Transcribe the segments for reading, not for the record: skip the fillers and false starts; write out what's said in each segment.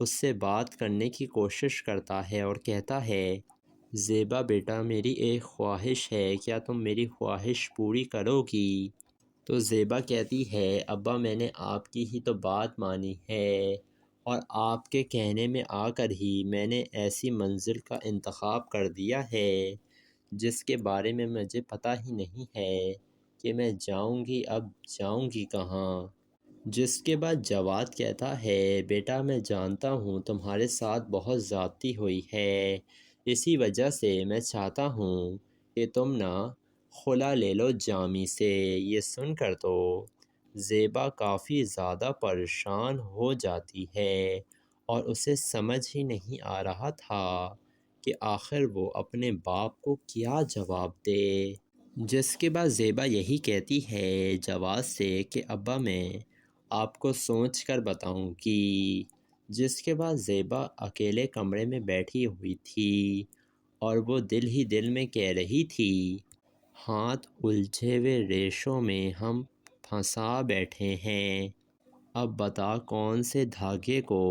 اس سے بات کرنے کی کوشش کرتا ہے اور کہتا ہے زیبا بیٹا میری ایک خواہش ہے، کیا تم میری خواہش پوری کرو گی؟ تو زیبا کہتی ہے ابا میں نے آپ کی ہی تو بات مانی ہے اور آپ کے کہنے میں آ کر ہی میں نے ایسی منزل کا انتخاب کر دیا ہے جس کے بارے میں مجھے پتہ ہی نہیں ہے کہ میں جاؤں گی، اب جاؤں گی کہاں؟ جس کے بعد جواد کہتا ہے بیٹا میں جانتا ہوں تمہارے ساتھ بہت زیادتی ہوئی ہے، اسی وجہ سے میں چاہتا ہوں کہ تم نا خلا لے لو جامی سے۔ یہ سن کر تو زیبا کافی زیادہ پریشان ہو جاتی ہے اور اسے سمجھ ہی نہیں آ رہا تھا کہ آخر وہ اپنے باپ کو کیا جواب دے۔ جس کے بعد زیبا یہی کہتی ہے جواد سے کہ ابا میں آپ کو سوچ کر بتاؤں گی۔ جس کے بعد زیبا اکیلے کمرے میں بیٹھی ہوئی تھی اور وہ دل ہی دل میں کہہ رہی تھی ہاتھ الجھے ہوئے ریشوں میں ہم پھنسا بیٹھے ہیں، اب بتا کون سے دھاگے کو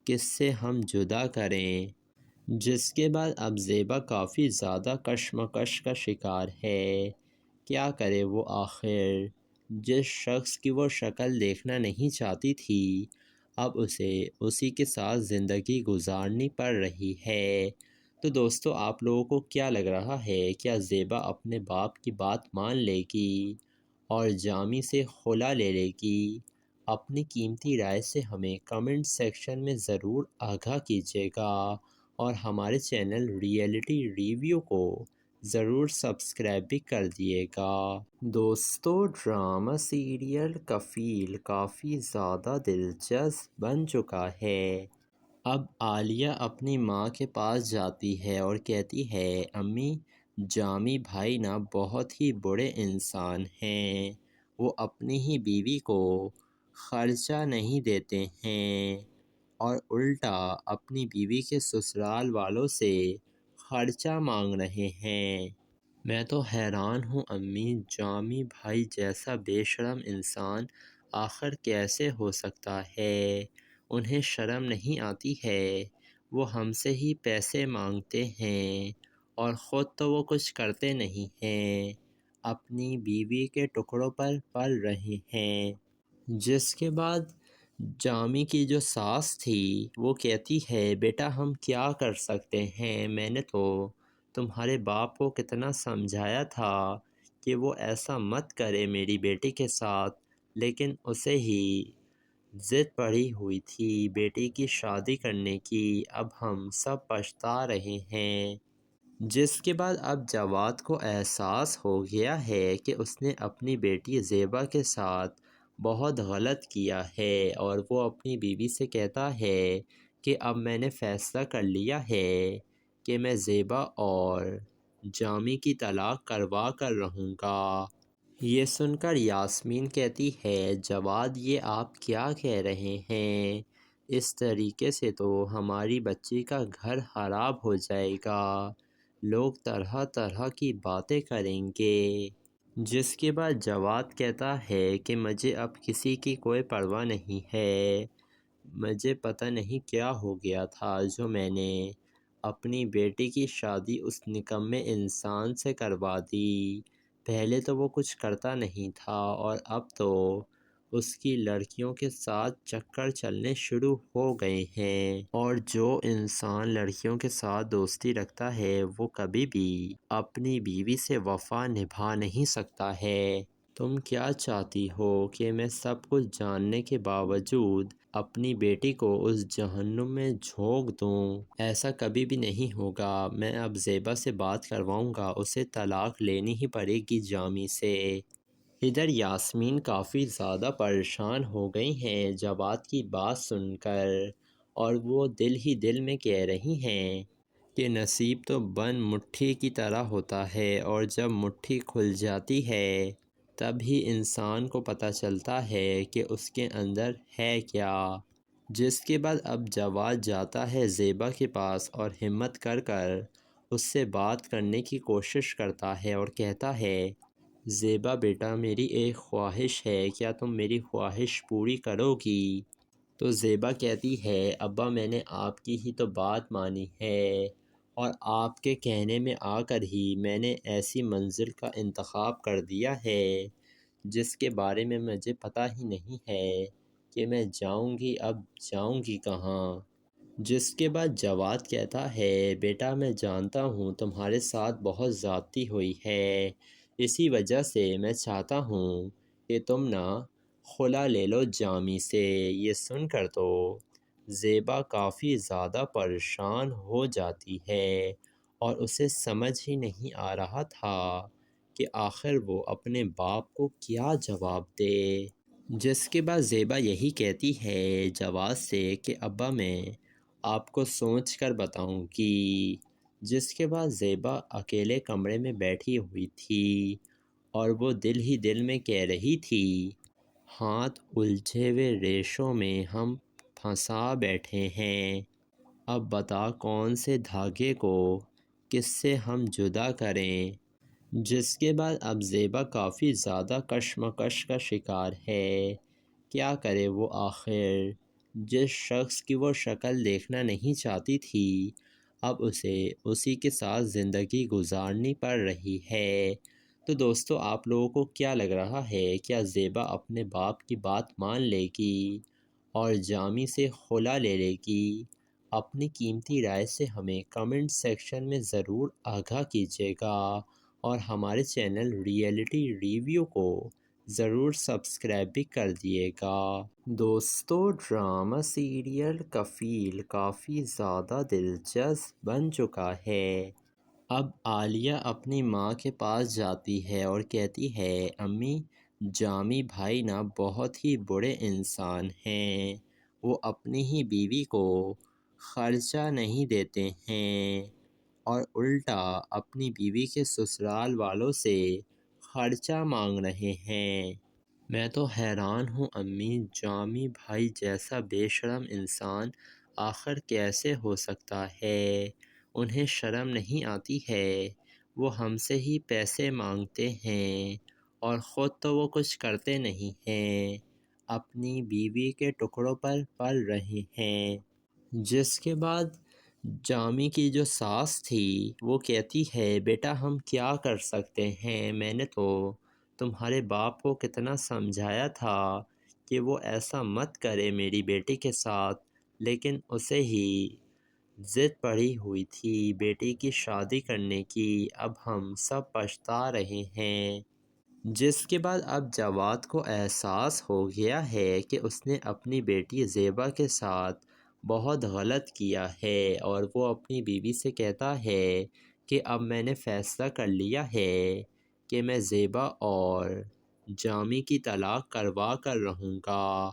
کس سے ہم جدا کریں۔ جس کے بعد اب زیبا کافی زیادہ کشمکش کا شکار ہے، کیا کرے وہ آخر؟ جس شخص کی وہ شکل دیکھنا نہیں چاہتی تھی اب اسے اسی کے ساتھ زندگی گزارنی پڑ رہی ہے۔ تو دوستو آپ لوگوں کو کیا لگ رہا ہے، کیا زیبا اپنے باپ کی بات مان لے گی اور جامی سے خلا لے لے گی؟ اپنی قیمتی رائے سے ہمیں کمنٹ سیکشن میں ضرور آگاہ کیجیے گا اور ہمارے چینل ریئلٹی ریویو کو ضرور سبسکرائب بھی کر دیے گا۔ دوستو ڈرامہ سیریل کفیل کافی زیادہ دلچسپ بن چکا ہے۔ اب عالیہ اپنی ماں کے پاس جاتی ہے اور کہتی ہے امی جامی بھائی نا بہت ہی برے انسان ہیں، وہ اپنی ہی بیوی کو خرچہ نہیں دیتے ہیں اور الٹا اپنی بیوی کے سسرال والوں سے خرچہ مانگ رہے ہیں۔ میں تو حیران ہوں امی، جامی بھائی جیسا بے شرم انسان آخر کیسے ہو سکتا ہے؟ انہیں شرم نہیں آتی ہے، وہ ہم سے ہی پیسے مانگتے ہیں اور خود تو وہ کچھ کرتے نہیں ہیں، اپنی بیوی کے ٹکڑوں پر پل رہے ہیں۔ جس کے بعد جامی کی جو ساس تھی وہ کہتی ہے بیٹا ہم کیا کر سکتے ہیں، میں نے تو تمہارے باپ کو کتنا سمجھایا تھا کہ وہ ایسا مت کرے میری بیٹی کے ساتھ، لیکن اسے ہی ضد پڑی ہوئی تھی بیٹی کی شادی کرنے کی، اب ہم سب پچھتا رہے ہیں۔ جس کے بعد اب جواد کو احساس ہو گیا ہے کہ اس نے اپنی بیٹی زیبا کے ساتھ بہت غلط کیا ہے اور وہ اپنی بیوی سے کہتا ہے کہ اب میں نے فیصلہ کر لیا ہے کہ میں زیبا اور جامی کی طلاق کروا کر رہوں گا۔ یہ سن کر یاسمین کہتی ہے جواد یہ آپ کیا کہہ رہے ہیں، اس طریقے سے تو ہماری بچی کا گھر خراب ہو جائے گا، لوگ طرح طرح کی باتیں کریں گے۔ جس کے بعد جواد کہتا ہے کہ مجھے اب کسی کی کوئی پرواہ نہیں ہے، مجھے پتہ نہیں کیا ہو گیا تھا جو میں نے اپنی بیٹی کی شادی اس نکمے انسان سے کروا دی، پہلے تو وہ کچھ کرتا نہیں تھا اور اب تو اس کی لڑکیوں کے ساتھ چکر چلنے شروع ہو گئے ہیں، اور جو انسان لڑکیوں کے ساتھ دوستی رکھتا ہے وہ کبھی بھی اپنی بیوی سے وفا نبھا نہیں سکتا ہے۔ تم کیا چاہتی ہو کہ میں سب کچھ جاننے کے باوجود اپنی بیٹی کو اس جہنم میں جھونک دوں؟ ایسا کبھی بھی نہیں ہوگا، میں اب زیبا سے بات کرواؤں گا، اسے طلاق لینی ہی پڑے گی جامی سے۔ ادھر یاسمین کافی زیادہ پریشان ہو گئی ہیں جواد کی بات سن کر، اور وہ دل ہی دل میں کہہ رہی ہیں کہ نصیب تو بند مٹھی کی طرح ہوتا ہے اور جب مٹھی کھل جاتی ہے تب ہی انسان کو پتہ چلتا ہے کہ اس کے اندر ہے کیا۔ جس کے بعد اب جواد جاتا ہے زیبا کے پاس اور ہمت کر کر اس سے بات کرنے کی کوشش کرتا ہے اور کہتا ہے زیبا بیٹا میری ایک خواہش ہے، کیا تم میری خواہش پوری کرو گی؟ تو زیبا کہتی ہے ابا میں نے آپ کی ہی تو بات مانی ہے اور آپ کے کہنے میں آ کر ہی میں نے ایسی منزل کا انتخاب کر دیا ہے جس کے بارے میں مجھے پتہ ہی نہیں ہے کہ میں جاؤں گی اب جاؤں گی کہاں۔ جس کے بعد جواد کہتا ہے بیٹا میں جانتا ہوں تمہارے ساتھ بہت زیادتی ہوئی ہے، اسی وجہ سے میں چاہتا ہوں کہ تم نہ خلا لے لو جامی سے۔ یہ سن کر تو زیبا کافی زیادہ پریشان ہو جاتی ہے اور اسے سمجھ ہی نہیں آ رہا تھا کہ آخر وہ اپنے باپ کو کیا جواب دے۔ جس کے بعد زیبا یہی کہتی ہے جواد سے کہ ابا میں آپ کو سوچ کر بتاؤں گی۔ جس کے بعد زیبا اکیلے کمرے میں بیٹھی ہوئی تھی اور وہ دل ہی دل میں کہہ رہی تھی ہاتھ الجھے ہوئے ریشوں میں ہم پھنسا بیٹھے ہیں، اب بتا کون سے دھاگے کو کس سے ہم جدا کریں۔ جس کے بعد اب زیبا کافی زیادہ کشمکش کا شکار ہے، کیا کرے وہ آخر جس شخص کی وہ شکل دیکھنا نہیں چاہتی تھی اب اسے اسی کے ساتھ زندگی گزارنی پڑ رہی ہے۔ تو دوستو آپ لوگوں کو کیا لگ رہا ہے، کیا زیبا اپنے باپ کی بات مان لے گی اور جامی سے خلا لے لے گی؟ اپنی قیمتی رائے سے ہمیں کمنٹ سیکشن میں ضرور آگاہ کیجیے گا اور ہمارے چینل ریئلٹی ریویو کو ضرور سبسکرائب بھی کر دیے گا۔ دوستو ڈرامہ سیریل کفیل کافی زیادہ دلچسپ بن چکا ہے۔ اب عالیہ اپنی ماں کے پاس جاتی ہے اور کہتی ہے امی جامی بھائی نا بہت ہی برے انسان ہیں، وہ اپنی ہی بیوی کو خرچہ نہیں دیتے ہیں اور الٹا اپنی بیوی کے سسرال والوں سے خرچہ مانگ رہے ہیں۔ میں تو حیران ہوں امی، جامی بھائی جیسا بے شرم انسان آخر کیسے ہو سکتا ہے؟ انہیں شرم نہیں آتی ہے؟ وہ ہم سے ہی پیسے مانگتے ہیں اور خود تو وہ کچھ کرتے نہیں ہیں، اپنی بیوی کے ٹکڑوں پر پل رہے ہیں۔ جس کے بعد جامی کی جو ساس تھی وہ کہتی ہے بیٹا ہم کیا کر سکتے ہیں، میں نے تو تمہارے باپ کو کتنا سمجھایا تھا کہ وہ ایسا مت کرے میری بیٹی کے ساتھ، لیکن اسے ہی ضد پڑی ہوئی تھی بیٹی کی شادی کرنے کی، اب ہم سب پچھتا رہے ہیں۔ جس کے بعد اب جواد کو احساس ہو گیا ہے کہ اس نے اپنی بیٹی زیبا کے ساتھ بہت غلط کیا ہے اور وہ اپنی بیوی سے کہتا ہے کہ اب میں نے فیصلہ کر لیا ہے کہ میں زیبا اور جامی کی طلاق کروا کر رہوں گا۔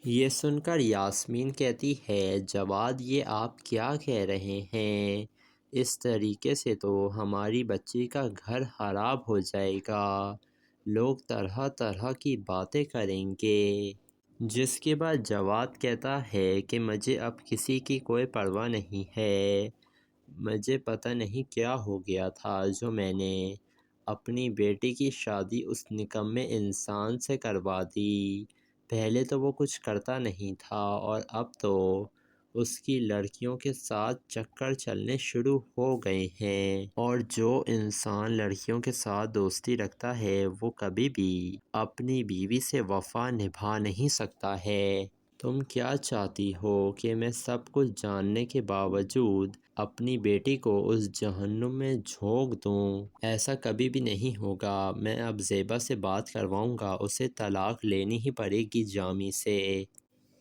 یہ سن کر یاسمین کہتی ہے جواد یہ آپ کیا کہہ رہے ہیں، اس طریقے سے تو ہماری بچی کا گھر خراب ہو جائے گا، لوگ طرح طرح کی باتیں کریں گے۔ جس کے بعد جواد کہتا ہے کہ مجھے اب کسی کی کوئی پرواہ نہیں ہے، مجھے پتہ نہیں کیا ہو گیا تھا جو میں نے اپنی بیٹی کی شادی اس نکمے انسان سے کروا دی، پہلے تو وہ کچھ کرتا نہیں تھا اور اب تو اس کی لڑکیوں کے ساتھ چکر چلنے شروع ہو گئے ہیں، اور جو انسان لڑکیوں کے ساتھ دوستی رکھتا ہے وہ کبھی بھی اپنی بیوی سے وفا نبھا نہیں سکتا ہے۔ تم کیا چاہتی ہو کہ میں سب کچھ جاننے کے باوجود اپنی بیٹی کو اس جہنم میں جھونک دوں؟ ایسا کبھی بھی نہیں ہوگا، میں اب زیبا سے بات کرواؤں گا، اسے طلاق لینی ہی پڑے گی جامی سے۔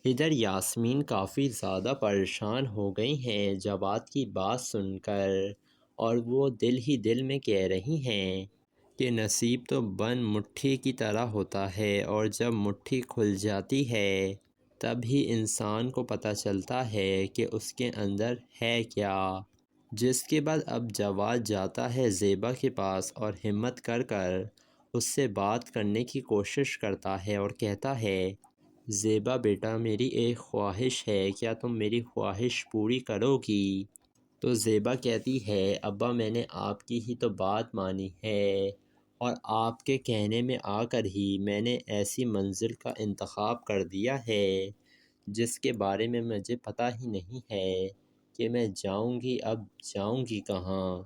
ادھر یاسمین کافی زیادہ پریشان ہو گئی ہیں جواد کی بات سن کر اور وہ دل ہی دل میں کہہ رہی ہیں کہ نصیب تو بند مٹھی کی طرح ہوتا ہے اور جب مٹھی کھل جاتی ہے تب ہی انسان کو پتہ چلتا ہے کہ اس کے اندر ہے کیا۔ جس کے بعد اب جواد جاتا ہے زیبا کے پاس اور ہمت کر کر اس سے بات کرنے کی کوشش کرتا ہے اور کہتا ہے زیبا بیٹا میری ایک خواہش ہے، کیا تم میری خواہش پوری کرو گی؟ تو زیبا کہتی ہے ابا میں نے آپ کی ہی تو بات مانی ہے اور آپ کے کہنے میں آ کر ہی میں نے ایسی منزل کا انتخاب کر دیا ہے جس کے بارے میں مجھے پتہ ہی نہیں ہے کہ میں جاؤں گی اب جاؤں گی کہاں۔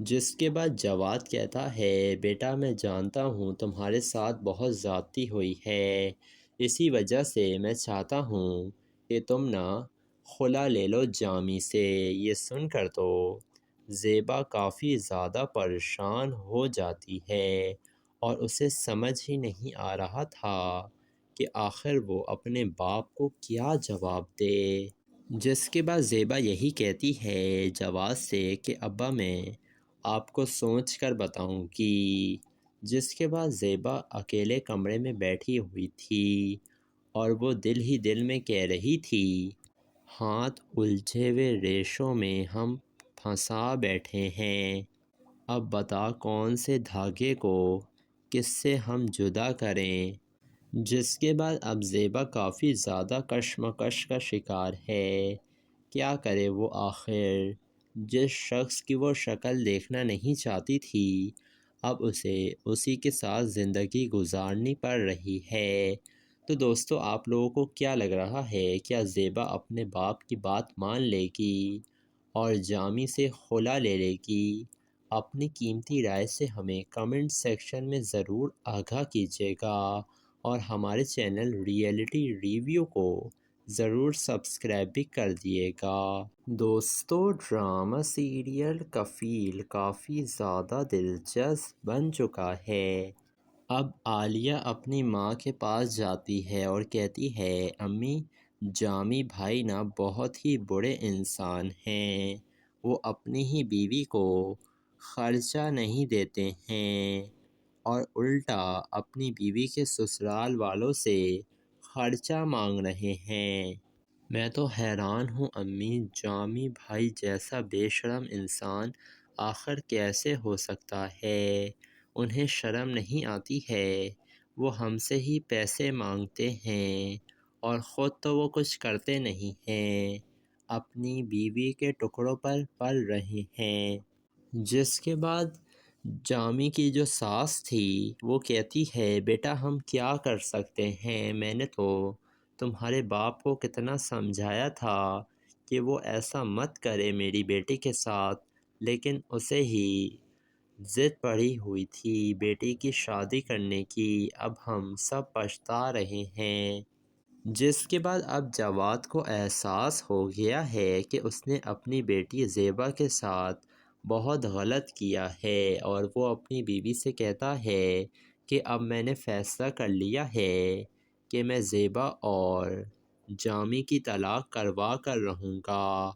جس کے بعد جواد کہتا ہے بیٹا میں جانتا ہوں تمہارے ساتھ بہت زیادتی ہوئی ہے، اسی وجہ سے میں چاہتا ہوں کہ تم نا خلا لے لو جامی سے۔ یہ سن کر تو زیبا کافی زیادہ پریشان ہو جاتی ہے اور اسے سمجھ ہی نہیں آ رہا تھا کہ آخر وہ اپنے باپ کو کیا جواب دے۔ جس کے بعد زیبا یہی کہتی ہے جواد سے کہ ابا میں آپ کو سوچ کر بتاؤں گی۔ جس کے بعد زیبا اکیلے کمرے میں بیٹھی ہوئی تھی اور وہ دل ہی دل میں کہہ رہی تھی ہاتھ الجھے ہوئے ریشوں میں ہم پھنسا بیٹھے ہیں، اب بتا کون سے دھاگے کو کس سے ہم جدا کریں۔ جس کے بعد اب زیبا کافی زیادہ کشمکش کا شکار ہے، کیا کرے وہ آخر جس شخص کی وہ شکل دیکھنا نہیں چاہتی تھی اب اسے اسی کے ساتھ زندگی گزارنی پڑ رہی ہے۔ تو دوستو آپ لوگوں کو کیا لگ رہا ہے، کیا زیبا اپنے باپ کی بات مان لے گی اور جامی سے خلا لے لے گی؟ اپنی قیمتی رائے سے ہمیں کمنٹ سیکشن میں ضرور آگاہ کیجیے گا اور ہمارے چینل ریئلٹی ریویو کو ضرور سبسکرائب بھی کر دیے گا۔ دوستو ڈرامہ سیریل کفیل کافی زیادہ دلچسپ بن چکا ہے۔ اب عالیہ اپنی ماں کے پاس جاتی ہے اور کہتی ہے امی جامی بھائی نا بہت ہی برے انسان ہیں، وہ اپنی ہی بیوی کو خرچہ نہیں دیتے ہیں اور الٹا اپنی بیوی کے سسرال والوں سے خرچہ مانگ رہے ہیں۔ میں تو حیران ہوں امی، جامی بھائی جیسا بے شرم انسان آخر کیسے ہو سکتا ہے؟ انہیں شرم نہیں آتی ہے؟ وہ ہم سے ہی پیسے مانگتے ہیں اور خود تو وہ کچھ کرتے نہیں ہیں، اپنی بیوی کے ٹکڑوں پر پل رہے ہیں۔ جس کے بعد جامی کی جو ساس تھی وہ کہتی ہے بیٹا ہم کیا کر سکتے ہیں، میں نے تو تمہارے باپ کو کتنا سمجھایا تھا کہ وہ ایسا مت کرے میری بیٹی کے ساتھ، لیکن اسے ہی ضد پڑی ہوئی تھی بیٹی کی شادی کرنے کی، اب ہم سب پچھتا رہے ہیں۔ جس کے بعد اب جواد کو احساس ہو گیا ہے کہ اس نے اپنی بیٹی زیبا کے ساتھ بہت غلط کیا ہے اور وہ اپنی بیوی سے کہتا ہے کہ اب میں نے فیصلہ کر لیا ہے کہ میں زیبا اور جامی کی طلاق کروا کر رہوں گا۔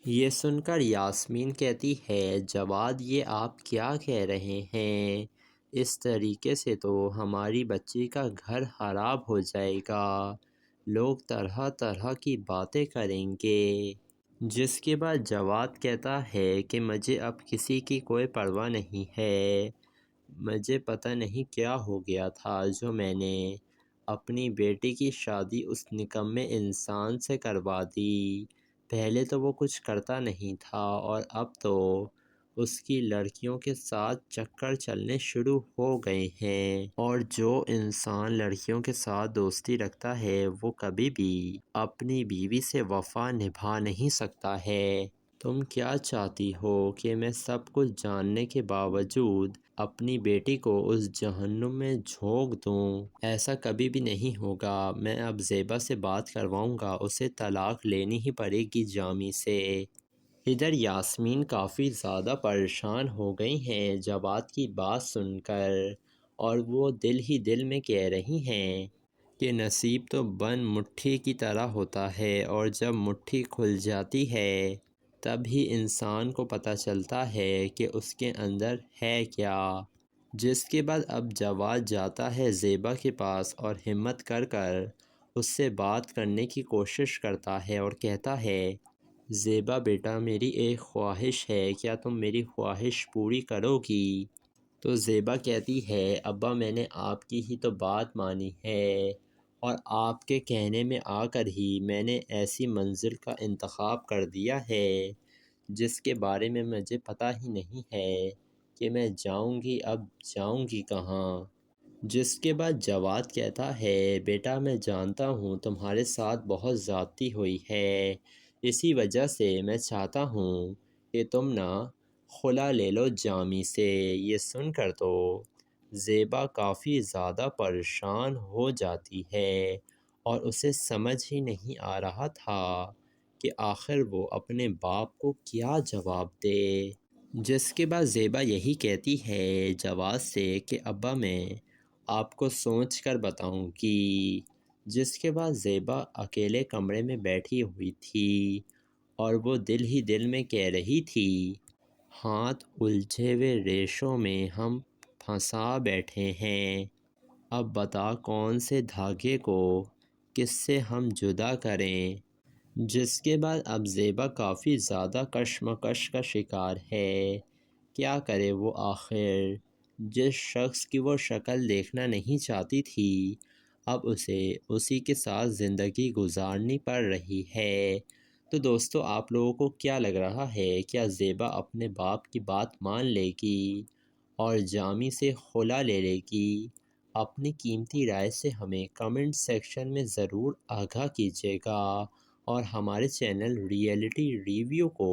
یہ سن کر یاسمین کہتی ہے جواد یہ آپ کیا کہہ رہے ہیں، اس طریقے سے تو ہماری بچی کا گھر خراب ہو جائے گا، لوگ طرح طرح کی باتیں کریں گے۔ جس کے بعد جواد کہتا ہے کہ مجھے اب کسی کی کوئی پرواہ نہیں ہے، مجھے پتہ نہیں کیا ہو گیا تھا جو میں نے اپنی بیٹی کی شادی اس نکمے انسان سے کروا دی، پہلے تو وہ کچھ کرتا نہیں تھا اور اب تو اس کی لڑکیوں کے ساتھ چکر چلنے شروع ہو گئے ہیں، اور جو انسان لڑکیوں کے ساتھ دوستی رکھتا ہے وہ کبھی بھی اپنی بیوی سے وفا نبھا نہیں سکتا ہے۔ تم کیا چاہتی ہو کہ میں سب کچھ جاننے کے باوجود اپنی بیٹی کو اس جہنم میں جھونک دوں؟ ایسا کبھی بھی نہیں ہوگا، میں اب زیبا سے بات کرواؤں گا، اسے طلاق لینی ہی پڑے گی جامی سے۔ ادھر یاسمین کافی زیادہ پریشان ہو گئی ہیں جواد کی بات سن کر، اور وہ دل ہی دل میں کہہ رہی ہیں کہ نصیب تو بند مٹھی کی طرح ہوتا ہے اور جب مٹھی کھل جاتی ہے تب ہی انسان کو پتہ چلتا ہے کہ اس کے اندر ہے کیا۔ جس کے بعد اب جواد جاتا ہے زیبا کے پاس اور ہمت کر کر اس سے بات کرنے کی کوشش کرتا ہے اور کہتا ہے زیبا بیٹا میری ایک خواہش ہے، کیا تم میری خواہش پوری کرو گی؟ تو زیبا کہتی ہے ابا میں نے آپ کی ہی تو بات مانی ہے اور آپ کے کہنے میں آ کر ہی میں نے ایسی منزل کا انتخاب کر دیا ہے جس کے بارے میں مجھے پتہ ہی نہیں ہے کہ میں جاؤں گی اب جاؤں گی کہاں۔ جس کے بعد جواد کہتا ہے بیٹا میں جانتا ہوں تمہارے ساتھ بہت زیادتی ہوئی ہے، اسی وجہ سے میں چاہتا ہوں کہ تم نا خلا لے لو جامی سے۔ یہ سن کر تو زیبا کافی زیادہ پریشان ہو جاتی ہے اور اسے سمجھ ہی نہیں آ رہا تھا کہ آخر وہ اپنے باپ کو کیا جواب دے۔ جس کے بعد زیبا یہی کہتی ہے جواد سے کہ ابا میں آپ کو سوچ کر بتاؤں گی۔ جس کے بعد زیبا اکیلے کمرے میں بیٹھی ہوئی تھی اور وہ دل ہی دل میں کہہ رہی تھی، ہاتھ الجھے ہوئے ریشوں میں ہم پھنسا بیٹھے ہیں، اب بتا کون سے دھاگے کو کس سے ہم جدا کریں۔ جس کے بعد اب زیبا کافی زیادہ کشمکش کا شکار ہے، کیا کرے وہ آخر؟ جس شخص کی وہ شکل دیکھنا نہیں چاہتی تھی اب اسے اسی کے ساتھ زندگی گزارنی پڑ رہی ہے۔ تو دوستو آپ لوگوں کو کیا لگ رہا ہے، کیا زیبا اپنے باپ کی بات مان لے گی اور جامی سے خلا لے لے گی؟ اپنی قیمتی رائے سے ہمیں کمنٹ سیکشن میں ضرور آگاہ کیجیے گا اور ہمارے چینل ریئلٹی ریویو کو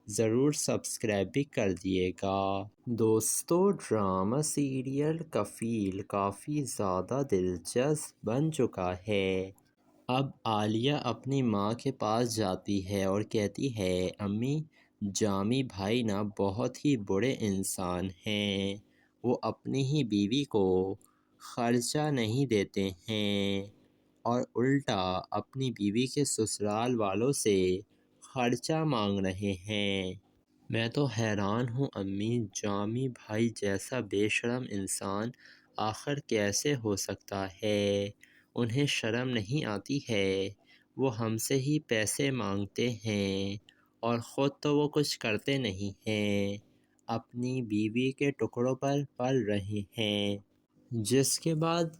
ضرور سبسکرائب بھی کر دیے گا۔ دوستو ڈرامہ سیریل کفیل کافی زیادہ دلچسپ بن چکا ہے۔ اب عالیہ اپنی ماں کے پاس جاتی ہے اور کہتی ہے امی جامی بھائی نا بہت ہی برے انسان ہیں، وہ اپنی ہی بیوی کو خرچہ نہیں دیتے ہیں اور الٹا اپنی بیوی کے سسرال والوں سے خرچہ مانگ رہے ہیں۔ میں تو حیران ہوں امی، جامی بھائی جیسا بے شرم انسان آخر کیسے ہو سکتا ہے؟ انہیں شرم نہیں آتی ہے؟ وہ ہم سے ہی پیسے مانگتے ہیں اور خود تو وہ کچھ کرتے نہیں ہیں، اپنی بیوی کے ٹکڑوں پر پل رہے ہیں۔ جس کے بعد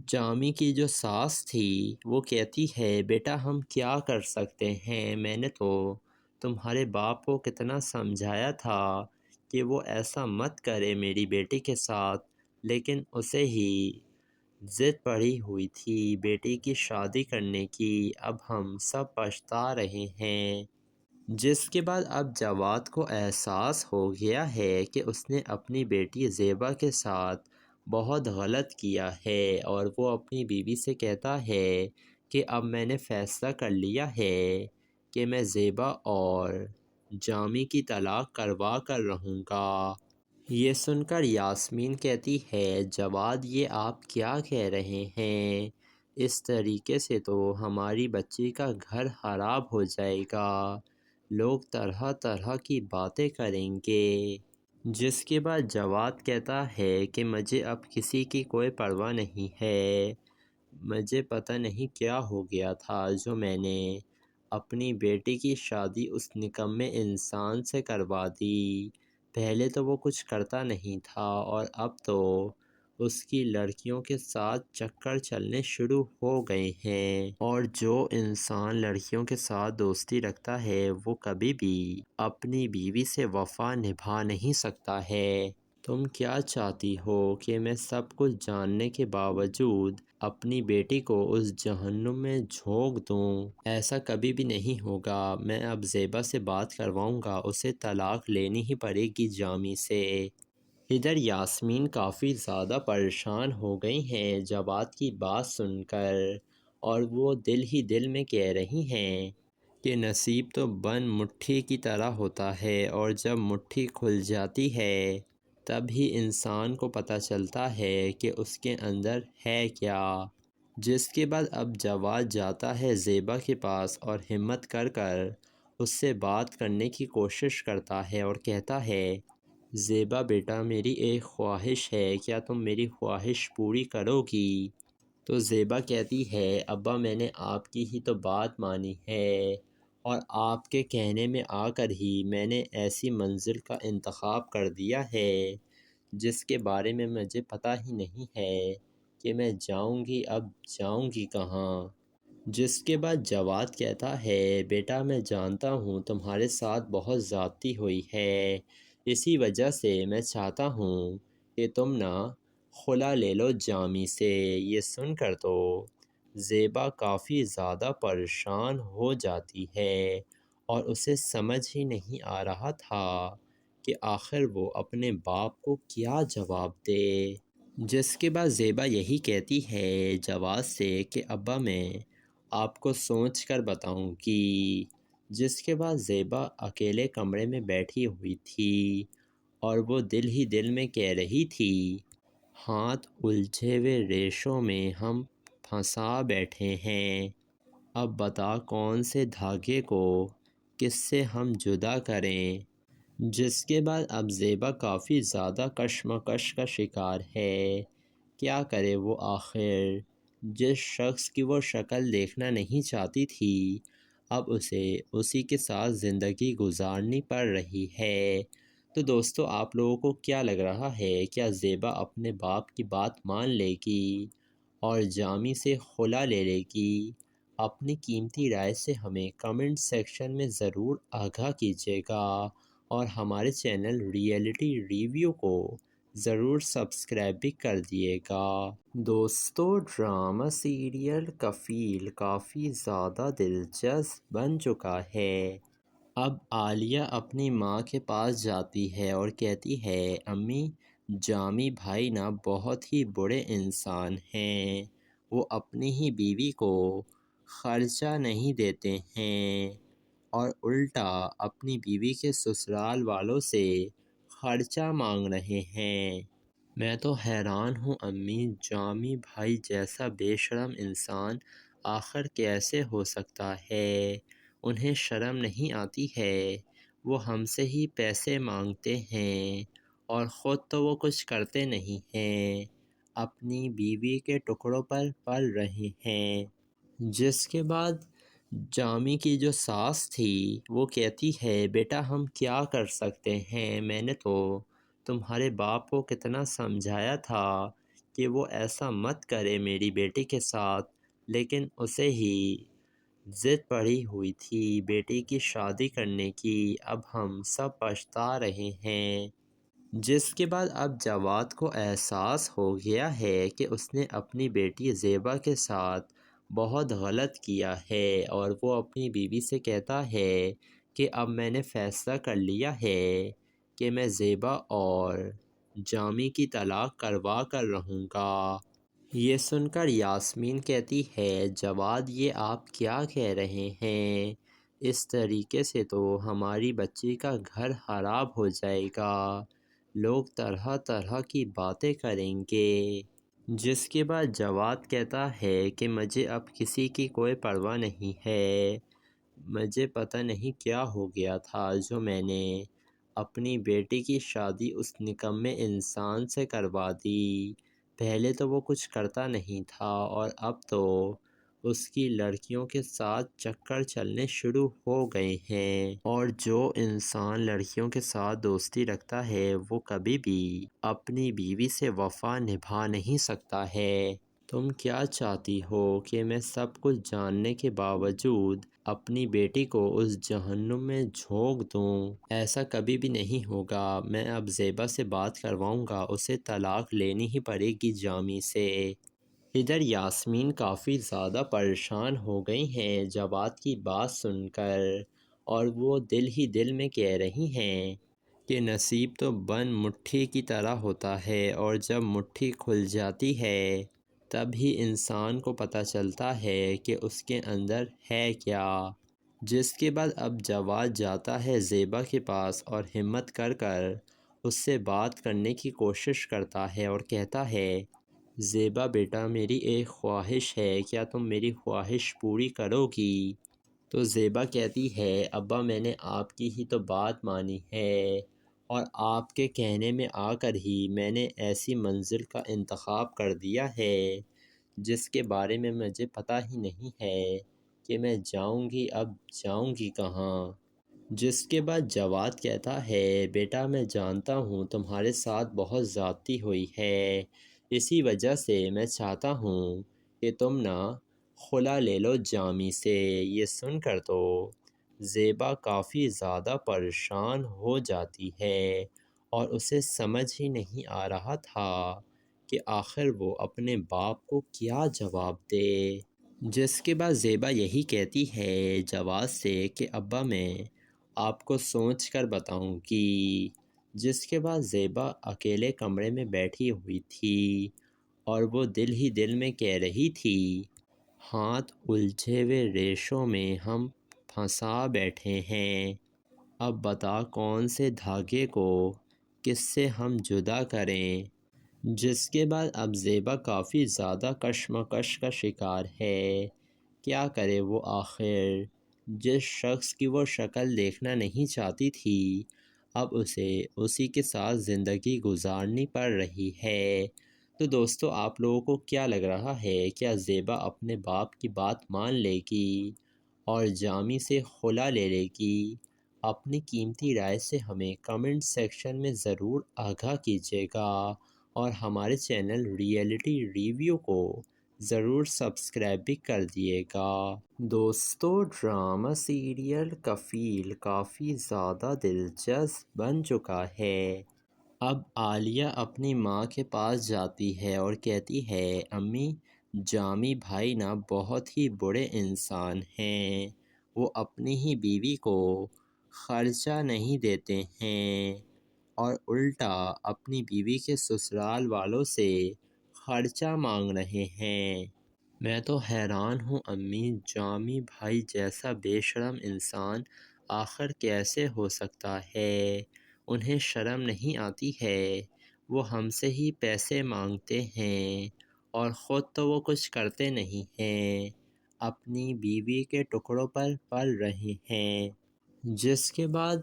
جامی کی جو ساس تھی وہ کہتی ہے بیٹا ہم کیا کر سکتے ہیں، میں نے تو تمہارے باپ کو کتنا سمجھایا تھا کہ وہ ایسا مت کرے میری بیٹی کے ساتھ، لیکن اسے ہی ضد پڑی ہوئی تھی بیٹی کی شادی کرنے کی، اب ہم سب پچھتا رہے ہیں۔ جس کے بعد اب جواد کو احساس ہو گیا ہے کہ اس نے اپنی بیٹی زیبا کے ساتھ بہت غلط کیا ہے اور وہ اپنی بیوی سے کہتا ہے کہ اب میں نے فیصلہ کر لیا ہے کہ میں زیبا اور جامی کی طلاق کروا کر رہوں گا۔ یہ سن کر یاسمین کہتی ہے جواد یہ آپ کیا کہہ رہے ہیں، اس طریقے سے تو ہماری بچی کا گھر خراب ہو جائے گا، لوگ طرح طرح کی باتیں کریں گے۔ جس کے بعد جواد کہتا ہے کہ مجھے اب کسی کی کوئی پرواہ نہیں ہے، مجھے پتہ نہیں کیا ہو گیا تھا جو میں نے اپنی بیٹی کی شادی اس نکمے انسان سے کروا دی، پہلے تو وہ کچھ کرتا نہیں تھا اور اب تو اس کی لڑکیوں کے ساتھ چکر چلنے شروع ہو گئے ہیں، اور جو انسان لڑکیوں کے ساتھ دوستی رکھتا ہے وہ کبھی بھی اپنی بیوی سے وفا نبھا نہیں سکتا ہے۔ تم کیا چاہتی ہو کہ میں سب کچھ جاننے کے باوجود اپنی بیٹی کو اس جہنم میں جھونک دوں؟ ایسا کبھی بھی نہیں ہوگا، میں اب زیبا سے بات کرواؤں گا، اسے طلاق لینی ہی پڑے گی جامی سے۔ ادھر یاسمین کافی زیادہ پریشان ہو گئی ہیں جواد کی بات سن کر، اور وہ دل ہی دل میں کہہ رہی ہیں کہ نصیب تو بند مٹھی کی طرح ہوتا ہے اور جب مٹھی کھل جاتی ہے تب ہی انسان کو پتہ چلتا ہے کہ اس کے اندر ہے کیا۔ جس کے بعد اب جواد جاتا ہے زیبا کے پاس اور ہمت کر کر اس سے بات کرنے کی کوشش کرتا ہے اور کہتا ہے زیبا بیٹا میری ایک خواہش ہے، کیا تم میری خواہش پوری کرو گی؟ تو زیبا کہتی ہے ابا میں نے آپ کی ہی تو بات مانی ہے اور آپ کے کہنے میں آ کر ہی میں نے ایسی منزل کا انتخاب کر دیا ہے جس کے بارے میں مجھے پتہ ہی نہیں ہے کہ میں جاؤں گی، اب جاؤں گی کہاں۔ جس کے بعد جواد کہتا ہے بیٹا میں جانتا ہوں تمہارے ساتھ بہت زیادتی ہوئی ہے، اسی وجہ سے میں چاہتا ہوں کہ تم نا خلا لے لو جامی سے۔ یہ سن کر تو زیبا کافی زیادہ پریشان ہو جاتی ہے اور اسے سمجھ ہی نہیں آ رہا تھا کہ آخر وہ اپنے باپ کو کیا جواب دے، جس کے بعد زیبا یہی کہتی ہے جواد سے کہ ابا میں آپ کو سوچ کر بتاؤں گی۔ جس کے بعد زیبا اکیلے کمرے میں بیٹھی ہوئی تھی اور وہ دل ہی دل میں کہہ رہی تھی، ہاتھ الجھے ہوئے ریشوں میں ہم پھنسا بیٹھے ہیں، اب بتا کون سے دھاگے کو کس سے ہم جدا کریں۔ جس کے بعد اب زیبا کافی زیادہ کشمکش کا شکار ہے، کیا کرے وہ آخر؟ جس شخص کی وہ شکل دیکھنا نہیں چاہتی تھی اب اسے اسی کے ساتھ زندگی گزارنی پڑ رہی ہے۔ تو دوستو آپ لوگوں کو کیا لگ رہا ہے، کیا زیبا اپنے باپ کی بات مان لے گی اور جامی سے خلا لے لے گی؟ اپنی قیمتی رائے سے ہمیں کمنٹ سیکشن میں ضرور آگاہ کیجیے گا اور ہمارے چینل ریئلٹی ریویو کو ضرور سبسکرائب بھی کر دیے گا۔ دوستو ڈرامہ سیریل کفیل کافی زیادہ دلچسپ بن چکا ہے۔ اب عالیہ اپنی ماں کے پاس جاتی ہے اور کہتی ہے امی جامی بھائی نا بہت ہی برے انسان ہیں، وہ اپنی ہی بیوی کو خرچہ نہیں دیتے ہیں اور الٹا اپنی بیوی کے سسرال والوں سے خرچہ مانگ رہے ہیں۔ میں تو حیران ہوں امی، جامی بھائی جیسا بے شرم انسان آخر کیسے ہو سکتا ہے؟ انہیں شرم نہیں آتی ہے؟ وہ ہم سے ہی پیسے مانگتے ہیں اور خود تو وہ کچھ کرتے نہیں ہیں، اپنی بیوی کے ٹکڑوں پر پل رہے ہیں۔ جس کے بعد جامی کی جو ساس تھی وہ کہتی ہے بیٹا ہم کیا کر سکتے ہیں، میں نے تو تمہارے باپ کو کتنا سمجھایا تھا کہ وہ ایسا مت کرے میری بیٹی کے ساتھ، لیکن اسے ہی ضد پڑی ہوئی تھی بیٹی کی شادی کرنے کی، اب ہم سب پچھتا رہے ہیں۔ جس کے بعد اب جواد کو احساس ہو گیا ہے کہ اس نے اپنی بیٹی زیبا کے ساتھ بہت غلط کیا ہے اور وہ اپنی بیوی سے کہتا ہے کہ اب میں نے فیصلہ کر لیا ہے کہ میں زیبا اور جامی کی طلاق کروا کر رہوں گا۔ یہ سن کر یاسمین کہتی ہے جواد یہ آپ کیا کہہ رہے ہیں، اس طریقے سے تو ہماری بچی کا گھر خراب ہو جائے گا، لوگ طرح طرح کی باتیں کریں گے۔ جس کے بعد جواد کہتا ہے کہ مجھے اب کسی کی کوئی پرواہ نہیں ہے، مجھے پتہ نہیں کیا ہو گیا تھا جو میں نے اپنی بیٹی کی شادی اس نکمے انسان سے کروا دی، پہلے تو وہ کچھ کرتا نہیں تھا اور اب تو اس کی لڑکیوں کے ساتھ چکر چلنے شروع ہو گئے ہیں، اور جو انسان لڑکیوں کے ساتھ دوستی رکھتا ہے وہ کبھی بھی اپنی بیوی سے وفا نبھا نہیں سکتا ہے۔ تم کیا چاہتی ہو کہ میں سب کچھ جاننے کے باوجود اپنی بیٹی کو اس جہنم میں جھونک دوں؟ ایسا کبھی بھی نہیں ہوگا، میں اب زیبا سے بات کرواؤں گا، اسے طلاق لینی ہی پڑے گی جامی سے۔ ادھر یاسمین کافی زیادہ پریشان ہو گئی ہیں جواد کی بات سن کر، اور وہ دل ہی دل میں کہہ رہی ہیں کہ نصیب تو بند مٹھی کی طرح ہوتا ہے اور جب مٹھی کھل جاتی ہے تب ہی انسان کو پتہ چلتا ہے کہ اس کے اندر ہے کیا۔ جس کے بعد اب جواد جاتا ہے زیبا کے پاس اور ہمت کر کر اس سے بات کرنے کی کوشش کرتا ہے اور کہتا ہے زیبا بیٹا میری ایک خواہش ہے، کیا تم میری خواہش پوری کرو گی؟ تو زیبا کہتی ہے ابا میں نے آپ کی ہی تو بات مانی ہے اور آپ کے کہنے میں آ کر ہی میں نے ایسی منزل کا انتخاب کر دیا ہے جس کے بارے میں مجھے پتہ ہی نہیں ہے کہ میں جاؤں گی، اب جاؤں گی کہاں؟ جس کے بعد جواد کہتا ہے بیٹا میں جانتا ہوں تمہارے ساتھ بہت زیادتی ہوئی ہے، اسی وجہ سے میں چاہتا ہوں کہ تم نا خلا لے لو جامی سے۔ یہ سن کر تو زیبا کافی زیادہ پریشان ہو جاتی ہے اور اسے سمجھ ہی نہیں آ رہا تھا کہ آخر وہ اپنے باپ کو کیا جواب دے، جس کے بعد زیبا یہی کہتی ہے جواز سے کہ ابا میں آپ کو سوچ کر بتاؤں گی، جس کے بعد زیبا اکیلے کمرے میں بیٹھی ہوئی تھی اور وہ دل ہی دل میں کہہ رہی تھی، ہاتھ الجھے ہوئے ریشوں میں ہم پھنسا بیٹھے ہیں، اب بتا کون سے دھاگے کو کس سے ہم جدا کریں، جس کے بعد اب زیبا کافی زیادہ کشمکش کا شکار ہے، کیا کرے وہ آخر، جس شخص کی وہ شکل دیکھنا نہیں چاہتی تھی اب اسے اسی کے ساتھ زندگی گزارنی پڑ رہی ہے۔ تو دوستو آپ لوگوں کو کیا لگ رہا ہے، کیا زیبا اپنے باپ کی بات مان لے گی اور جامی سے خلا لے لے گی؟ اپنی قیمتی رائے سے ہمیں کمنٹ سیکشن میں ضرور آگاہ کیجیے گا اور ہمارے چینل ریئلٹی ریویو کو ضرور سبسکرائب بھی کر دیے گا۔ دوستو ڈرامہ سیریل کفیل کافی زیادہ دلچسپ بن چکا ہے۔ اب عالیہ اپنی ماں کے پاس جاتی ہے اور کہتی ہے امی جامی بھائی نا بہت ہی برے انسان ہیں، وہ اپنی ہی بیوی کو خرچہ نہیں دیتے ہیں اور الٹا اپنی بیوی کے سسرال والوں سے خرچہ مانگ رہے ہیں۔ میں تو حیران ہوں امی، جامی بھائی جیسا بے شرم انسان آخر کیسے ہو سکتا ہے؟ انہیں شرم نہیں آتی ہے؟ وہ ہم سے ہی پیسے مانگتے ہیں اور خود تو وہ کچھ کرتے نہیں ہیں، اپنی بیوی کے ٹکڑوں پر پل رہے ہیں۔ جس کے بعد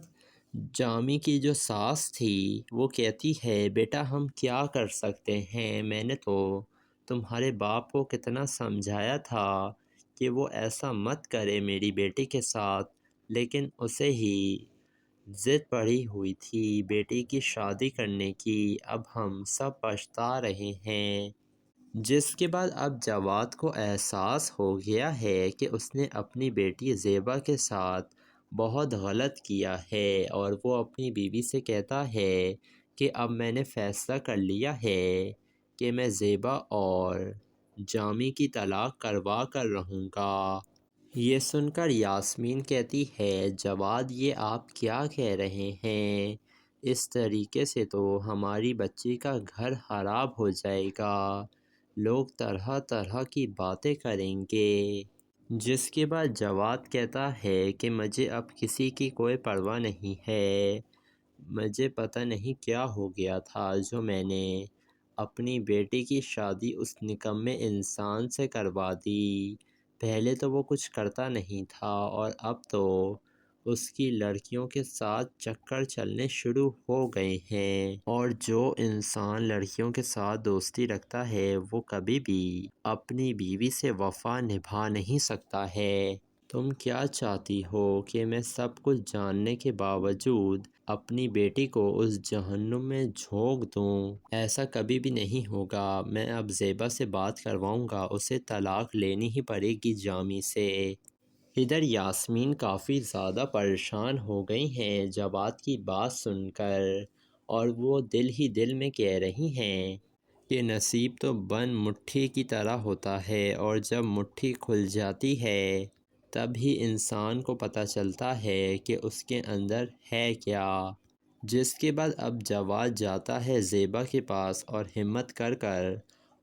جامی کی جو ساس تھی وہ کہتی ہے بیٹا ہم کیا کر سکتے ہیں، میں نے تو تمہارے باپ کو کتنا سمجھایا تھا کہ وہ ایسا مت کرے میری بیٹی کے ساتھ، لیکن اسے ہی ضد پڑی ہوئی تھی بیٹی کی شادی کرنے کی، اب ہم سب پچھتا رہے ہیں۔ جس کے بعد اب جواد کو احساس ہو گیا ہے کہ اس نے اپنی بیٹی زیبا کے ساتھ بہت غلط کیا ہے اور وہ اپنی بیوی سے کہتا ہے کہ اب میں نے فیصلہ کر لیا ہے کہ میں زیبا اور جامی کی طلاق کروا کر رہوں گا۔ یہ سن کر یاسمین کہتی ہے جواد یہ آپ کیا کہہ رہے ہیں، اس طریقے سے تو ہماری بچی کا گھر خراب ہو جائے گا، لوگ طرح طرح کی باتیں کریں گے۔ جس کے بعد جواد کہتا ہے کہ مجھے اب کسی کی کوئی پرواہ نہیں ہے، مجھے پتہ نہیں کیا ہو گیا تھا جو میں نے اپنی بیٹی کی شادی اس نکمے انسان سے کروا دی، پہلے تو وہ کچھ کرتا نہیں تھا اور اب تو اس کی لڑکیوں کے ساتھ چکر چلنے شروع ہو گئے ہیں، اور جو انسان لڑکیوں کے ساتھ دوستی رکھتا ہے وہ کبھی بھی اپنی بیوی سے وفا نبھا نہیں سکتا ہے۔ تم کیا چاہتی ہو کہ میں سب کچھ جاننے کے باوجود اپنی بیٹی کو اس جہنم میں جھونک دوں؟ ایسا کبھی بھی نہیں ہوگا، میں اب زیبا سے بات کرواؤں گا، اسے طلاق لینی ہی پڑے گی جامی سے۔ ادھر یاسمین کافی زیادہ پریشان ہو گئی ہیں جواد کی بات سن کر، اور وہ دل ہی دل میں کہہ رہی ہیں کہ نصیب تو بند مٹھی کی طرح ہوتا ہے اور جب مٹھی کھل جاتی ہے تب ہی انسان کو پتہ چلتا ہے کہ اس کے اندر ہے کیا۔ جس کے بعد اب جواد جاتا ہے زیبا کے پاس اور ہمت کر کر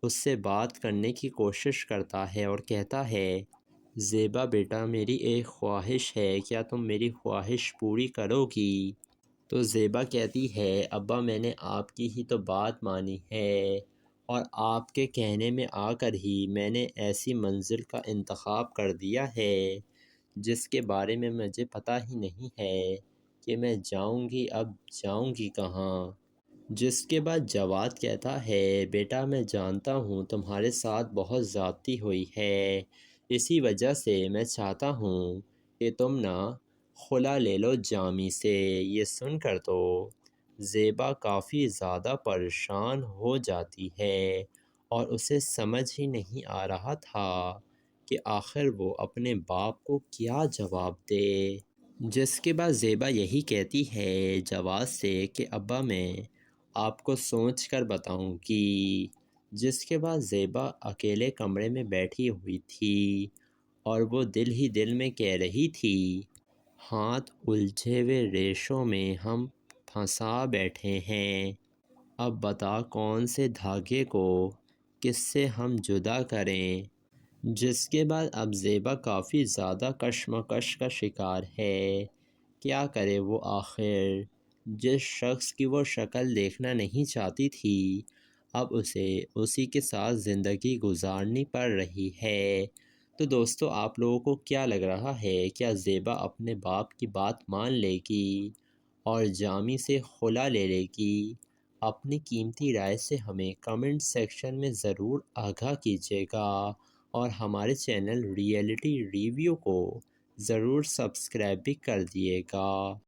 اس سے بات کرنے کی کوشش کرتا ہے اور کہتا ہے زیبا بیٹا میری ایک خواہش ہے، کیا تم میری خواہش پوری کرو گی؟ تو زیبا کہتی ہے ابا میں نے آپ کی ہی تو بات مانی ہے اور آپ کے کہنے میں آ کر ہی میں نے ایسی منزل کا انتخاب کر دیا ہے جس کے بارے میں مجھے پتہ ہی نہیں ہے کہ میں جاؤں گی، اب جاؤں گی کہاں؟ جس کے بعد جواد کہتا ہے بیٹا میں جانتا ہوں تمہارے ساتھ بہت زیادتی ہوئی ہے، اسی وجہ سے میں چاہتا ہوں کہ تم نا خلا لے لو جامی سے۔ یہ سن کر تو زیبا کافی زیادہ پریشان ہو جاتی ہے اور اسے سمجھ ہی نہیں آ رہا تھا کہ آخر وہ اپنے باپ کو کیا جواب دے۔ جس کے بعد زیبا یہی کہتی ہے جواد سے کہ ابا میں آپ کو سوچ کر بتاؤں گی، جس کے بعد زیبا اکیلے کمرے میں بیٹھی ہوئی تھی اور وہ دل ہی دل میں کہہ رہی تھی، ہاتھ الجھے ہوئے ریشوں میں ہم پھنسا بیٹھے ہیں، اب بتا کون سے دھاگے کو کس سے ہم جدا کریں۔ جس کے بعد اب زیبا کافی زیادہ کشمکش کا شکار ہے، کیا کرے وہ آخر؟ جس شخص کی وہ شکل دیکھنا نہیں چاہتی تھی اب اسے اسی کے ساتھ زندگی گزارنی پڑ رہی ہے۔ تو دوستو آپ لوگوں کو کیا لگ رہا ہے، کیا زیبا اپنے باپ کی بات مان لے گی اور جامی سے خلا لے لے گی؟ اپنی قیمتی رائے سے ہمیں کمنٹ سیکشن میں ضرور آگاہ کیجیے گا اور ہمارے چینل ریئلٹی ریویو کو ضرور سبسکرائب بھی کر دیے گا۔